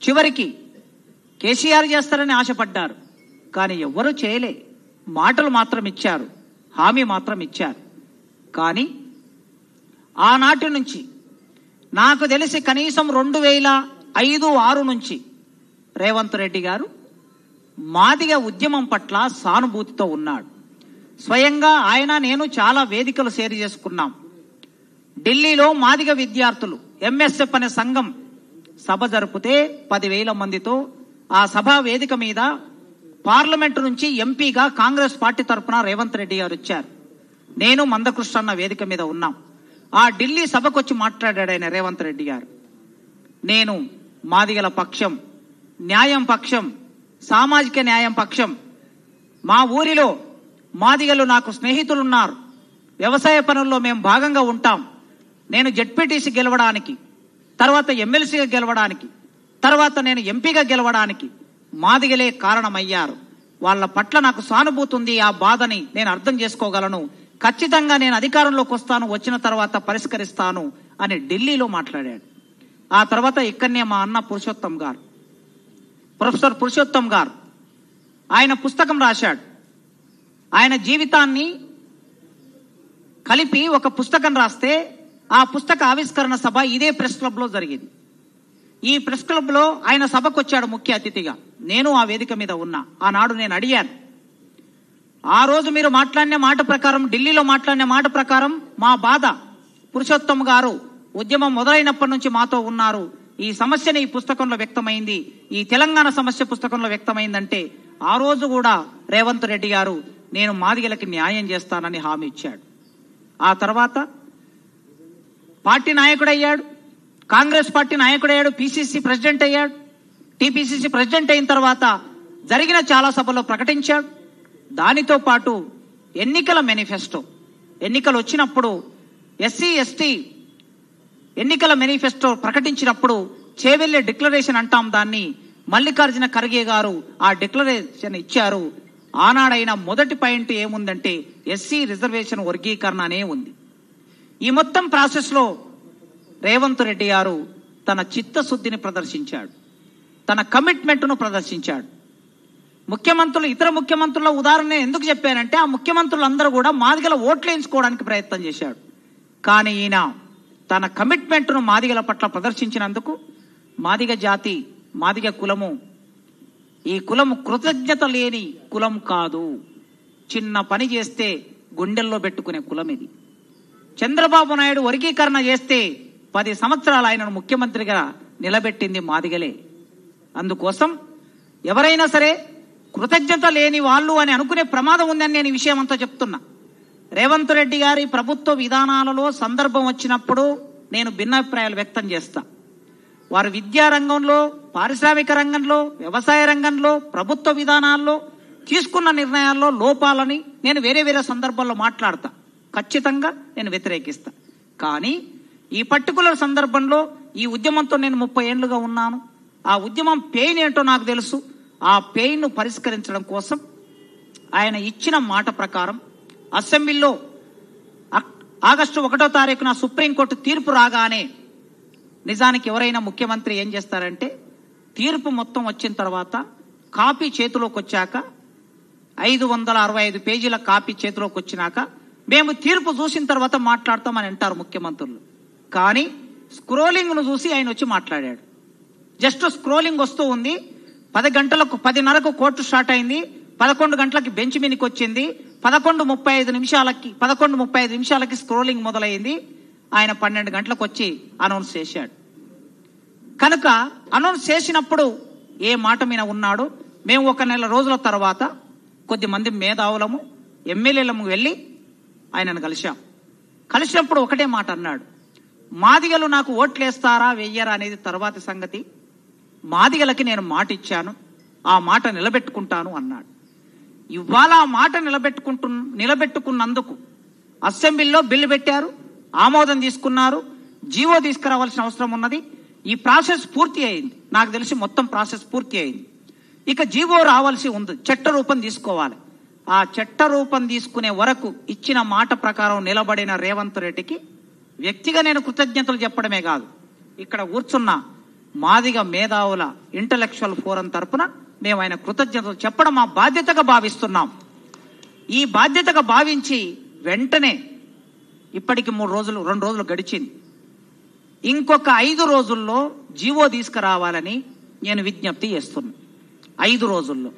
చివరికి కేసీఆర్ చేస్తారని ఆశపడ్డారు, కానీ ఎవ్వరూ చేయలే. మాటలు మాత్రం ఇచ్చారు, హామీ మాత్రం ఇచ్చారు. కానీ ఆనాటి నుంచి నాకు తెలిసి కనీసం 2005-06 నుంచి రేవంత్ రెడ్డి గారు మాదిగ ఉద్యమం పట్ల సానుభూతితో ఉన్నాడు. స్వయంగా ఆయన నేను చాలా వేదికలు షేర్ చేసుకున్నాం. ఢిల్లీలో మాదిగ విద్యార్థులు ఎంఎస్ఎఫ్ అనే సంఘం సభ జరిపితే 10,000 మందితో ఆ సభా వేదిక మీద పార్లమెంటు నుంచి ఎంపీగా కాంగ్రెస్ పార్టీ తరఫున రేవంత్ రెడ్డి గారు వచ్చారు. నేను మందకృష్ణ అన్న వేదిక మీద ఉన్నాం. ఆ ఢిల్లీ సభకు వచ్చి మాట్లాడాడు ఆయన రేవంత్ రెడ్డి గారు. నేను మాదిగల పక్షం, న్యాయం పక్షం, సామాజిక న్యాయం పక్షం. మా ఊరిలో మాదిగలు నాకు స్నేహితులున్నారు. వ్యవసాయ పనుల్లో మేము భాగంగా ఉంటాం. నేను జెడ్పీటీసీ గెలవడానికి, తర్వాత ఎమ్మెల్సీగా గెలవడానికి, తర్వాత నేను ఎంపీగా గెలవడానికి మాదిగలే కారణమయ్యారు. వాళ్ళ పట్ల నాకు సానుభూతి ఉంది. ఆ బాధని నేను అర్థం చేసుకోగలను. ఖచ్చితంగా నేను అధికారంలోకి వస్తాను, వచ్చిన తర్వాత పరిష్కరిస్తాను అని ఢిల్లీలో మాట్లాడాడు. ఆ తర్వాత ఇక్కడనే మా అన్న పురుషోత్తం గారు, ప్రొఫెసర్ పురుషోత్తం గారు, ఆయన పుస్తకం రాశాడు. ఆయన జీవితాన్ని కలిపి ఒక పుస్తకం రాస్తే ఆ పుస్తక ఆవిష్కరణ సభ ఇదే ప్రెస్ క్లబ్ లో జరిగింది. ఈ ప్రెస్ క్లబ్ లో ఆయన సభకు వచ్చాడు ముఖ్య అతిథిగా. నేను ఆ వేదిక మీద ఉన్నా. ఆనాడు నేను అడిగాను, ఆ రోజు మీరు మాట్లాడిన మాట ప్రకారం, ఢిల్లీలో మాట్లాడిన మాట ప్రకారం మా బాధ, పురుషోత్తం గారు ఉద్యమం మొదలైనప్పటి నుంచి మాతో ఉన్నారు, ఈ సమస్యని ఈ పుస్తకంలో వ్యక్తమైంది, ఈ తెలంగాణ సమస్య పుస్తకంలో వ్యక్తమైందంటే ఆ రోజు కూడా రేవంత్ రెడ్డి గారు నేను మాదిగలకి న్యాయం చేస్తానని హామీ ఇచ్చాడు. ఆ తర్వాత పార్టీ నాయకుడయ్యాడు, కాంగ్రెస్ పార్టీ నాయకుడయ్యాడు, పిసిసి ప్రెసిడెంట్ అయ్యాడు. టిపిసిసి ప్రెసిడెంట్ అయిన తర్వాత జరిగిన చాలా సభల్లో ప్రకటించాడు. దానితో పాటు ఎన్నికల మేనిఫెస్టో, ఎన్నికలు వచ్చినప్పుడు ఎస్సీ ఎస్టీ ఎన్నికల మేనిఫెస్టో ప్రకటించినప్పుడు చేవెళ్ళే డిక్లరేషన్ అంటాం దాన్ని, మల్లికార్జున ఖర్గే గారు ఆ డిక్లరేషన్ ఇచ్చారు. ఆనాడైన మొదటి పాయింట్ ఏముందంటే ఎస్సీ రిజర్వేషన్ వర్గీకరణ అనే ఉంది. ఈ మొత్తం ప్రాసెస్ లో రేవంత్ రెడ్డి గారు తన చిత్తశుద్ధిని ప్రదర్శించాడు, తన కమిట్మెంట్ ను ప్రదర్శించాడు. ముఖ్యమంత్రులు, ఇతర ముఖ్యమంత్రుల ఉదాహరణ ఎందుకు చెప్పానంటే ఆ ముఖ్యమంత్రులందరూ కూడా మాదిగల ఓట్లు వేయించుకోవడానికి ప్రయత్నం చేశాడు. కానీ ఈయన తన కమిట్మెంట్ ను మాదిగల పట్ల ప్రదర్శించినందుకు మాదిగ జాతి, మాదిగ కులము, ఈ కులము కృతజ్ఞత లేని కులం కాదు. చిన్న పని చేస్తే గుండెల్లో పెట్టుకునే కులం ఇది. చంద్రబాబు నాయుడు వర్గీకరణ చేస్తే 10 సంవత్సరాలు ఆయనను ముఖ్యమంత్రిగా నిలబెట్టింది మాదిగలే. అందుకోసం ఎవరైనా సరే కృతజ్ఞత లేని వాళ్ళు అని అనుకునే ప్రమాదం ఉందని నేను ఈ విషయం అంతా చెప్తున్నా. రేవంత్ రెడ్డి గారి ప్రభుత్వ విధానాలలో సందర్భం వచ్చినప్పుడు నేను భిన్నాభిప్రాయాలు వ్యక్తం చేస్తా. వారు విద్యారంగంలో, పారిశ్రామిక రంగంలో, వ్యవసాయ రంగంలో, ప్రభుత్వ విధానాల్లో తీసుకున్న నిర్ణయాల్లో లోపాలని నేను వేరే వేరే సందర్భాల్లో మాట్లాడతా. ఖచ్చితంగా నేను వ్యతిరేకిస్తా. కానీ ఈ పర్టికులర్ సందర్భంలో ఈ ఉద్యమంతో నేను 30 ఏళ్లుగా ఉన్నాను. ఆ ఉద్యమం పెయిన్ ఏంటో నాకు తెలుసు. ఆ పెయిన్ ను పరిష్కరించడం కోసం ఆయన ఇచ్చిన మాట ప్రకారం అసెంబ్లీలో ఆగస్టు 1వ తారీఖున సుప్రీంకోర్టు తీర్పు రాగానే, నిజానికి ఎవరైనా ముఖ్యమంత్రి ఏం చేస్తారంటే తీర్పు మొత్తం వచ్చిన తర్వాత కాపీ చేతిలోకి వచ్చాక 565 పేజీల కాపీ చేతిలోకి వచ్చినాక మేము తీర్పు చూసిన తర్వాత మాట్లాడతామని అంటారు ముఖ్యమంత్రులు. కానీ స్క్రోలింగ్ ను చూసి ఆయన వచ్చి మాట్లాడాడు. జస్ట్ స్క్రోలింగ్ వస్తూ ఉంది. 10:30కు కోర్టు స్టార్ట్ అయింది. 11 గంటలకి బెంచ్ మీదకి వచ్చింది. 11:35 నిమిషాలకి స్క్రోలింగ్ మొదలైంది. ఆయన 12 గంటలకు వచ్చి అనౌన్స్ చేశాడు. కనుక అనౌన్స్ చేసినప్పుడు ఏ మాట మీద ఉన్నాడు. మేము 1 నెల రోజుల తర్వాత కొద్దిమంది మేధావులము, ఎమ్మెల్యేలము వెళ్ళి ఆయనను కలిసినప్పుడు ఒకటే మాట అన్నాడు, మాదిగలు నాకు ఓట్లేస్తారా వెయ్యరా అనేది తర్వాతి సంగతి, మాదిగలకి నేను మాట ఇచ్చాను, ఆ మాట నిలబెట్టుకుంటాను అన్నాడు. ఇవాళ ఆ మాట నిలబెట్టుకున్నందుకు అసెంబ్లీలో బిల్లు పెట్టారు, ఆమోదం తీసుకున్నారు, జీవో తీసుకురావాల్సిన అవసరం ఉన్నది. ఈ ప్రాసెస్ పూర్తి అయింది. నాకు తెలిసి మొత్తం ప్రాసెస్ పూర్తి అయింది. ఇక జీవో రావాల్సి ఉంది, చట్ట రూపం తీసుకోవాలి. ఆ చట్ట రూపం తీసుకునే వరకు ఇచ్చిన మాట ప్రకారం నిలబడిన రేవంత్ రెడ్డికి వ్యక్తిగా నేను కృతజ్ఞతలు చెప్పడమే కాదు, ఇక్కడ కూర్చున్న మాదిగ మేధావుల ఇంటలెక్చువల్ ఫోరం తరపున మేము ఆయన కృతజ్ఞతలు చెప్పడం మా బాధ్యతగా భావిస్తున్నాం. ఈ బాధ్యతగా భావించి వెంటనే ఇప్పటికి 2 రోజులు గడిచింది. ఇంకొక 5 రోజుల్లో జీవో తీసుకురావాలని నేను విజ్ఞప్తి చేస్తున్నా. 5 రోజుల్లో